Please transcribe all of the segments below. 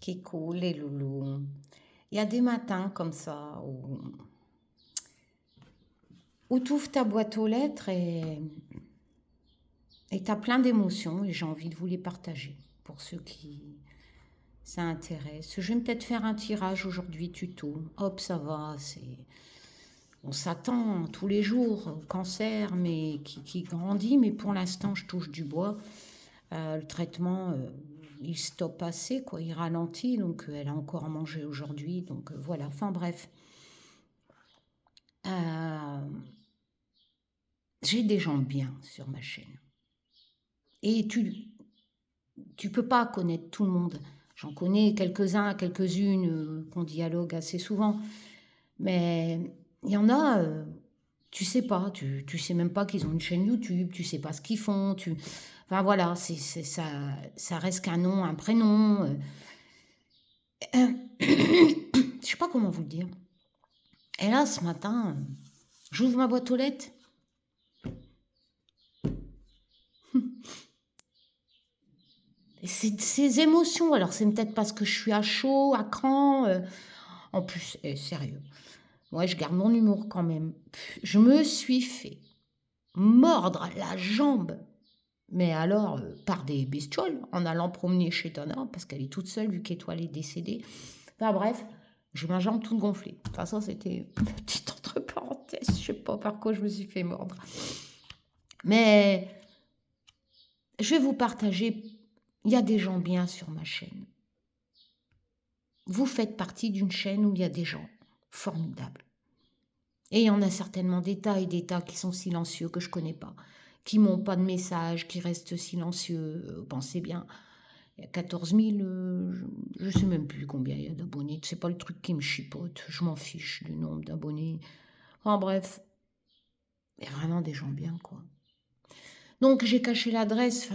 Kiko, les loulous. Il y a des matins comme ça où tu ouvres ta boîte aux lettres et tu as plein d'émotions et j'ai envie de vous les partager pour ceux qui ça intéresse. Je vais peut-être faire un tirage aujourd'hui tuto. Hop, ça va, on s'attend tous les jours au cancer mais qui grandit, mais pour l'instant je touche du bois. Le traitement, il stoppe assez, quoi, il ralentit, donc elle a encore mangé aujourd'hui, donc voilà. Enfin bref, Euh, j'ai des gens bien sur ma chaîne. Et tu peux pas connaître tout le monde. J'en connais quelques-uns, quelques-unes qu'on dialogue assez souvent. Mais il y en a, tu sais pas, tu sais même pas qu'ils ont une chaîne YouTube, tu sais pas ce qu'ils font. Enfin voilà, ça reste qu'un nom, un prénom. Je sais pas comment vous le dire. Et là, ce matin, j'ouvre ma boîte aux lettres. Ces émotions, alors c'est peut-être parce que je suis à chaud, à cran. En plus, sérieux, moi je garde mon humour quand même. Je me suis fait mordre la jambe, mais alors par des bestioles, en allant promener chez Donna, parce qu'elle est toute seule vu qu'Étoile est décédée. Enfin bref, j'ai ma jambe toute gonflée. Enfin ça c'était une petite entre parenthèses, je sais pas par quoi je me suis fait mordre. Mais je vais vous partager, il y a des gens bien sur ma chaîne. Vous faites partie d'une chaîne où il y a des gens formidables. Et il y en a certainement des tas et des tas qui sont silencieux, que je ne connais pas, qui m'ont pas de message, qui restent silencieux. Pensez bien, il y a 14 000, je ne sais même plus combien il y a d'abonnés. C'est pas le truc qui me chipote, je m'en fiche du nombre d'abonnés. En bref, il y a vraiment des gens bien, quoi. Donc j'ai caché l'adresse.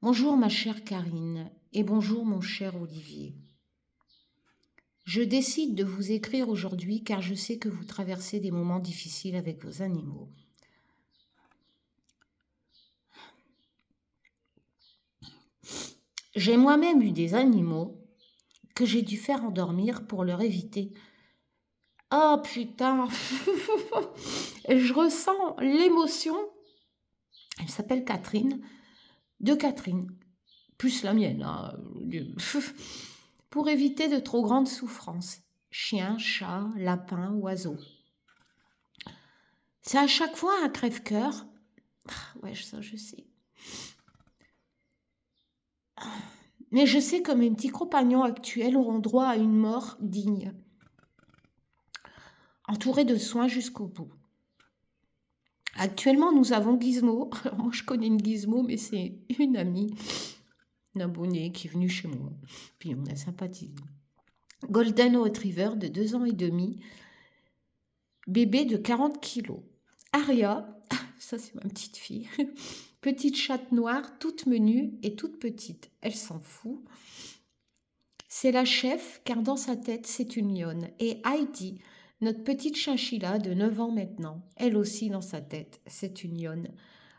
Bonjour ma chère Karine et bonjour mon cher Olivier. Je décide de vous écrire aujourd'hui car je sais que vous traversez des moments difficiles avec vos animaux. J'ai moi-même eu des animaux que j'ai dû faire endormir pour leur éviter. Oh putain, je ressens l'émotion. Elle s'appelle Catherine, de Catherine, plus la mienne, hein. Pour éviter de trop grandes souffrances. Chien, chat, lapin, oiseau. C'est à chaque fois un crève-cœur. Ouais, ça je sais. Mais je sais que mes petits compagnons actuels auront droit à une mort digne, entourée de soins jusqu'au bout. Actuellement, nous avons Gizmo. Alors moi, je connais une Gizmo, mais c'est une amie, une abonnée qui est venue chez moi. Puis on a sympathisé. Golden Retriever de 2 ans et demi, bébé de 40 kilos. Aria, ça c'est ma petite fille, petite chatte noire, toute menue et toute petite. Elle s'en fout. C'est la chef, car dans sa tête, c'est une lionne. Et Heidi, notre petite chinchilla de 9 ans maintenant, elle aussi dans sa tête, c'est une lionne.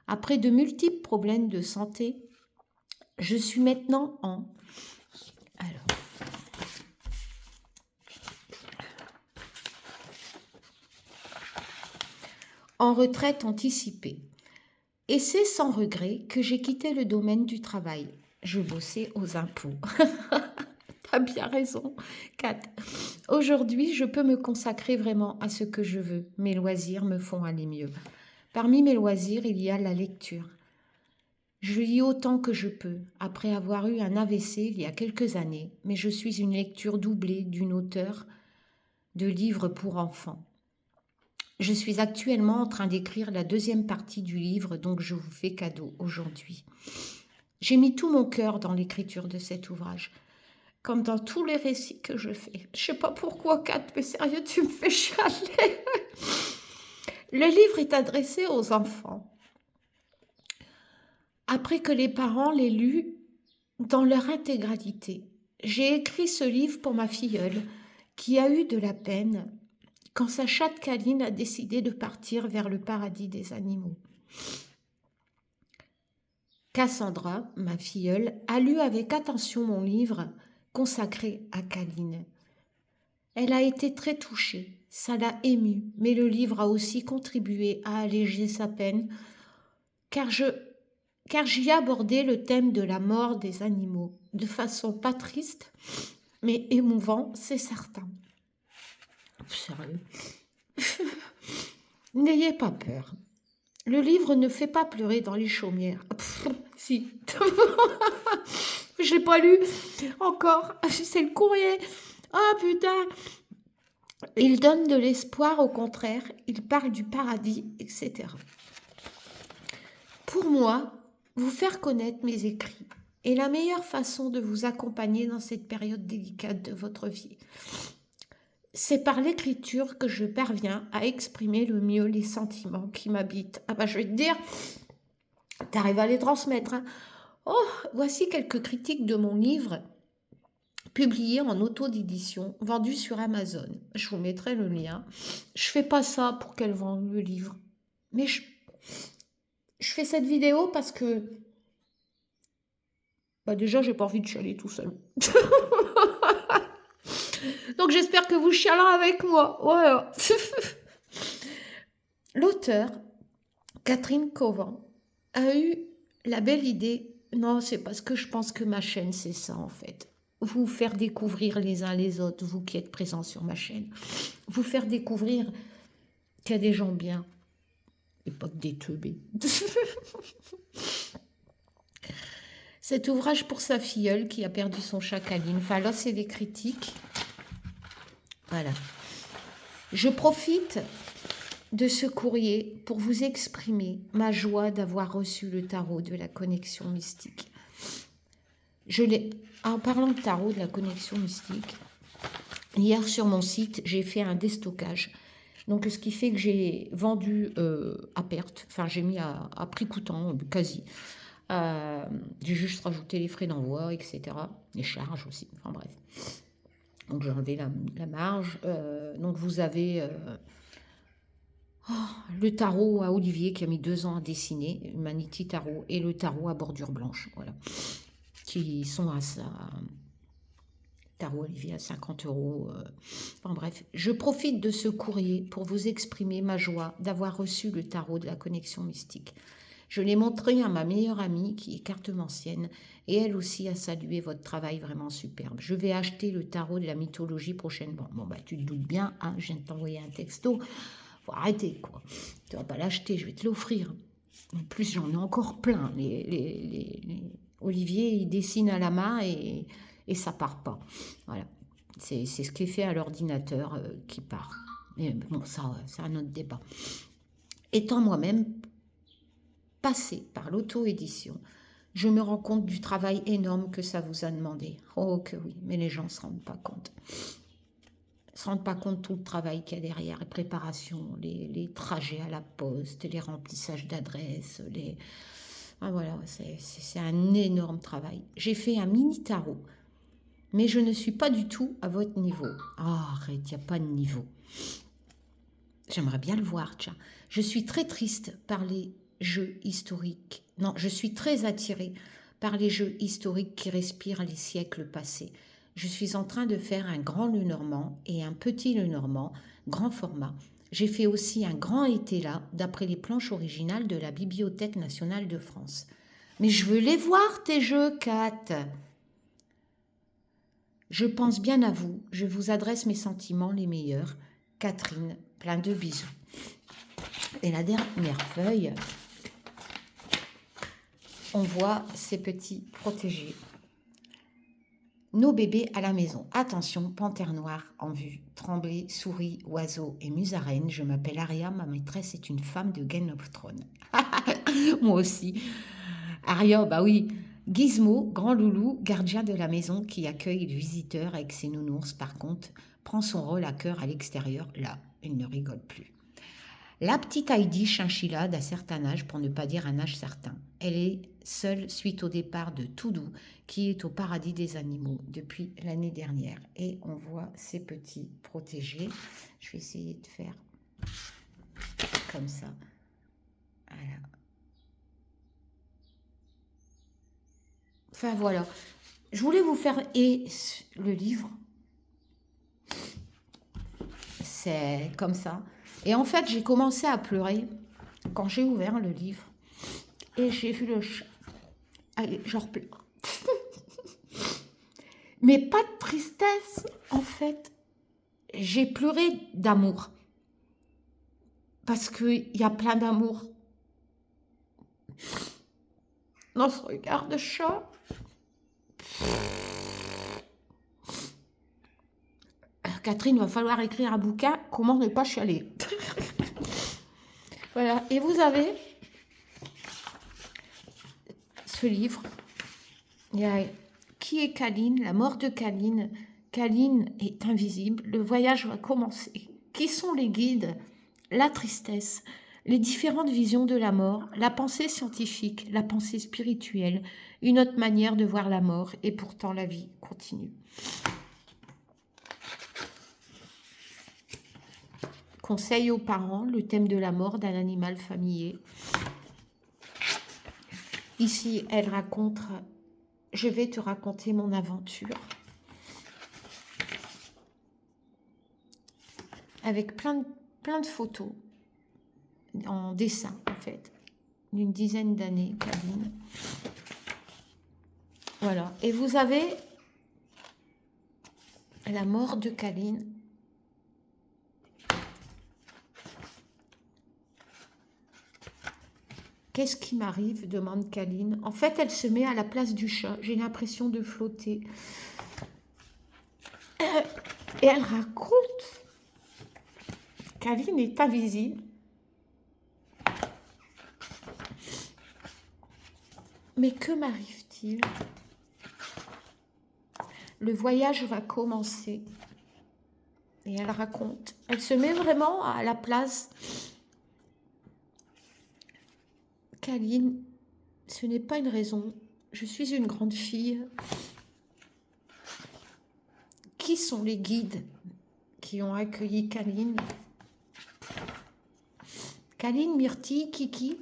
Après de multiples problèmes de santé, je suis maintenant en retraite anticipée. Et c'est sans regret que j'ai quitté le domaine du travail. Je bossais aux impôts. T'as bien raison, Kat. Aujourd'hui, je peux me consacrer vraiment à ce que je veux. Mes loisirs me font aller mieux. Parmi mes loisirs, il y a la lecture. Je lis autant que je peux, après avoir eu un AVC il y a quelques années, mais je suis une lecture doublée d'une auteure de livres pour enfants. Je suis actuellement en train d'écrire la deuxième partie du livre, donc je vous fais cadeau aujourd'hui. J'ai mis tout mon cœur dans l'écriture de cet ouvrage, comme dans tous les récits que je fais. Je sais pas pourquoi, Kat, mais sérieux, tu me fais chialer. Le livre est adressé aux enfants. Après que les parents l'aient lu dans leur intégralité, j'ai écrit ce livre pour ma filleule, qui a eu de la peine quand sa chatte câline a décidé de partir vers le paradis des animaux. Cassandra, ma filleule, a lu avec attention mon livre consacré à Caline. Elle a été très touchée, ça l'a émue, mais le livre a aussi contribué à alléger sa peine, car j'y abordais le thème de la mort des animaux, de façon pas triste, mais émouvant, c'est certain. Sérieux. N'ayez pas peur. Le livre ne fait pas pleurer dans les chaumières. Si. Je l'ai pas lu encore. C'est le courrier. Oh putain. Il donne de l'espoir, au contraire. Il parle du paradis, etc. Pour moi, vous faire connaître mes écrits est la meilleure façon de vous accompagner dans cette période délicate de votre vie. C'est par l'écriture que je parviens à exprimer le mieux les sentiments qui m'habitent. Ah bah je vais te dire, t'arrives à les transmettre. Hein. Oh, voici quelques critiques de mon livre, publié en auto-édition, vendu sur Amazon. Je vous mettrai le lien. Je fais pas ça pour qu'elle vende le livre. Mais je fais cette vidéo parce que... Bah déjà, j'ai pas envie de chialer tout seul. Donc j'espère que vous chialerez avec moi. Voilà. L'auteur, Catherine Covan, a eu la belle idée, non, c'est parce que je pense que ma chaîne, c'est ça en fait. Vous faire découvrir les uns les autres, vous qui êtes présents sur ma chaîne. Vous faire découvrir qu'il y a des gens bien et pas que des teubés. Cet ouvrage pour sa filleule qui a perdu son chat Caline. Enfin là, c'est des critiques. Voilà. Je profite de ce courrier pour vous exprimer ma joie d'avoir reçu le tarot de la connexion mystique. En parlant de tarot de la connexion mystique, hier sur mon site, j'ai fait un déstockage. Donc ce qui fait que j'ai vendu à perte, enfin j'ai mis à prix coûtant, quasi. J'ai juste rajouté les frais d'envoi, etc. Les charges aussi, enfin bref. Donc j'ai enlevé la marge. Donc vous avez le tarot à Olivier qui a mis 2 ans à dessiner, Humanity Tarot, et le tarot à bordure blanche, voilà, qui sont à ça. Tarot Olivier à 50 €. Enfin bref, je profite de ce courrier pour vous exprimer ma joie d'avoir reçu le tarot de la connexion mystique. Je l'ai montré à ma meilleure amie qui est cartomancienne et elle aussi a salué votre travail vraiment superbe. Je vais acheter le tarot de la mythologie prochainement. Bon bah tu te doutes bien, hein, je viens de t'envoyer un texto. Faut arrêter quoi. Tu vas pas l'acheter, je vais te l'offrir. En plus j'en ai encore plein. Olivier il dessine à la main et ça part pas. Voilà. C'est ce qui est fait à l'ordinateur qui part. Mais bon, ça, c'est un autre débat. Étant moi-même passée par l'auto-édition, je me rends compte du travail énorme que ça vous a demandé. Oh que oui, mais les gens ne se rendent pas compte. Ils ne se rendent pas compte de tout le travail qu'il y a derrière, les préparations, les trajets à la poste, les remplissages d'adresses, Ah voilà, c'est un énorme travail. J'ai fait un mini tarot, mais je ne suis pas du tout à votre niveau. Ah, arrête, il n'y a pas de niveau. J'aimerais bien le voir, tiens. Je suis très triste par les jeux historiques. Non, je suis très attirée par les jeux historiques qui respirent les siècles passés. Je suis en train de faire un grand Lenormand et un petit Lenormand, grand format. J'ai fait aussi un grand été là, d'après les planches originales de la Bibliothèque nationale de France. Mais je veux les voir, tes jeux, Kat. Je pense bien à vous. Je vous adresse mes sentiments les meilleurs. Catherine, plein de bisous. Et la dernière feuille, on voit ces petits protégés. Nos bébés à la maison. Attention, panthère noire en vue. Tremblay, souris, oiseau et musaraigne. Je m'appelle Aria, ma maîtresse est une femme de Game of Thrones. Moi aussi. Aria, bah oui. Gizmo, grand loulou, gardien de la maison qui accueille les visiteurs avec ses nounours, par contre, prend son rôle à cœur à l'extérieur. Là, il ne rigole plus. La petite Heidi Chinchilla d'un certain âge, pour ne pas dire un âge certain. Elle est seule suite au départ de Toudou, qui est au paradis des animaux depuis l'année dernière. Et on voit ses petits protégés. Je vais essayer de faire comme ça. Voilà. Enfin voilà. Je voulais vous faire... Et le livre, c'est comme ça. Et en fait, j'ai commencé à pleurer quand j'ai ouvert le livre. Et j'ai vu le chat. Allez, je repleure. Mais pas de tristesse, en fait. J'ai pleuré d'amour. Parce qu'il y a plein d'amour dans ce regard de chat. Catherine, va falloir écrire un bouquin, comment ne pas chialer. Voilà, et vous avez ce livre. Il y a Qui est Kaline? La mort de Kaline. Kaline est invisible, le voyage va commencer. Qui sont les guides? La tristesse, les différentes visions de la mort, la pensée scientifique, la pensée spirituelle, une autre manière de voir la mort, et pourtant la vie continue. Conseil aux parents, le thème de la mort d'un animal familier. Ici, elle raconte, je vais te raconter mon aventure. Avec plein de photos, en dessin en fait, d'une dizaine d'années, Kaline. Voilà, et vous avez la mort de Kaline. Qu'est-ce qui m'arrive? Demande Kaline. En fait, elle se met à la place du chat. J'ai l'impression de flotter. Et elle raconte. Kaline est invisible. Mais que m'arrive-t-il? Le voyage va commencer. Et elle raconte. Elle se met vraiment à la place. Kaline, ce n'est pas une raison. Je suis une grande fille. Qui sont les guides qui ont accueilli Kaline? Kaline, Myrtille, Kiki.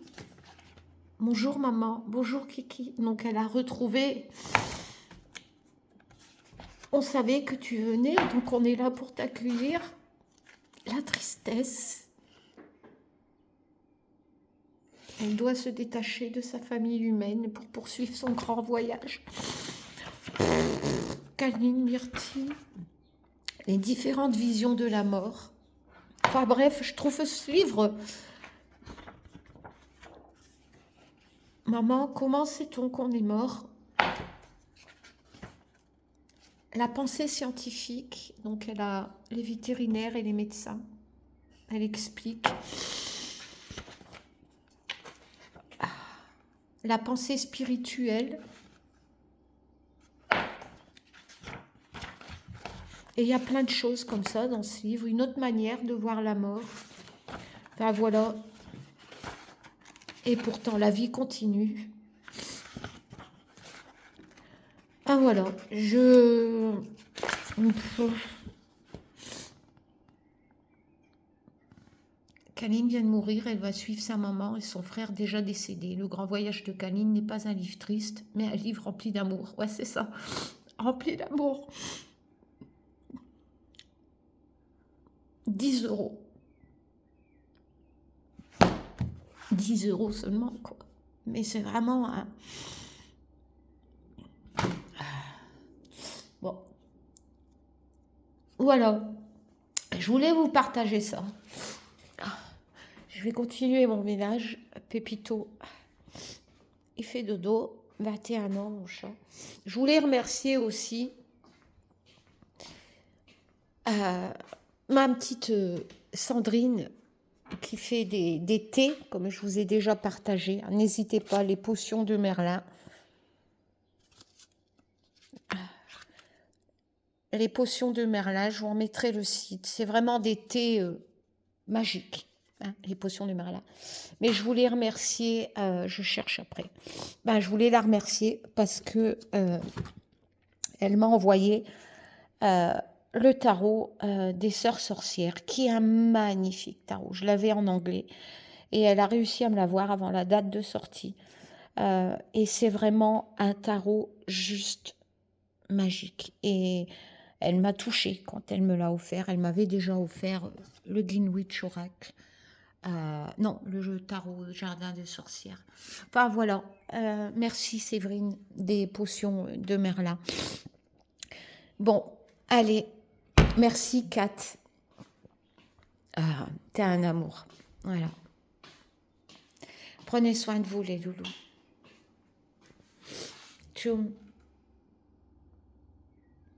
Bonjour maman, bonjour Kiki. Donc elle a retrouvé... On savait que tu venais, donc on est là pour t'accueillir. La tristesse. Elle doit se détacher de sa famille humaine pour poursuivre son grand voyage. Kaline, Myrtille. Les différentes visions de la mort. Enfin bref, je trouve ce livre... Maman, comment sait-on qu'on est mort? La pensée scientifique, donc elle a les vétérinaires et les médecins. Elle explique. La pensée spirituelle. Et il y a plein de choses comme ça dans ce livre. Une autre manière de voir la mort. Enfin voilà. Et pourtant la vie continue. Ah voilà. Kaline vient de mourir, elle va suivre sa maman et son frère déjà décédé. Le grand voyage de Kaline n'est pas un livre triste, mais un livre rempli d'amour. Ouais, c'est ça. Rempli d'amour. 10 €. 10 € seulement, quoi. Mais c'est vraiment un... Bon. Voilà. Je voulais vous partager ça. Je vais continuer mon ménage. Pépito, il fait dodo. 21 ans, mon chat. Je voulais remercier aussi ma petite Sandrine qui fait des thés, comme je vous ai déjà partagé. N'hésitez pas, les potions de Merlin. Les potions de Merlin, je vous remettrai le site. C'est vraiment des thés magiques, hein, les potions de Merlin. Mais je voulais remercier, je cherche après. Je voulais la remercier parce que elle m'a envoyé le tarot des sœurs sorcières, qui est un magnifique tarot. Je l'avais en anglais et elle a réussi à me l'avoir avant la date de sortie. Et c'est vraiment un tarot juste magique. Et elle m'a touchée quand elle me l'a offert. Elle m'avait déjà offert le Greenwich Oracle. Non, le jeu tarot Jardin des sorcières. Enfin voilà. Merci Séverine des potions de Merlin. Bon, allez. Merci Kat. T'es un amour. Voilà. Prenez soin de vous les loulous. Tchoum.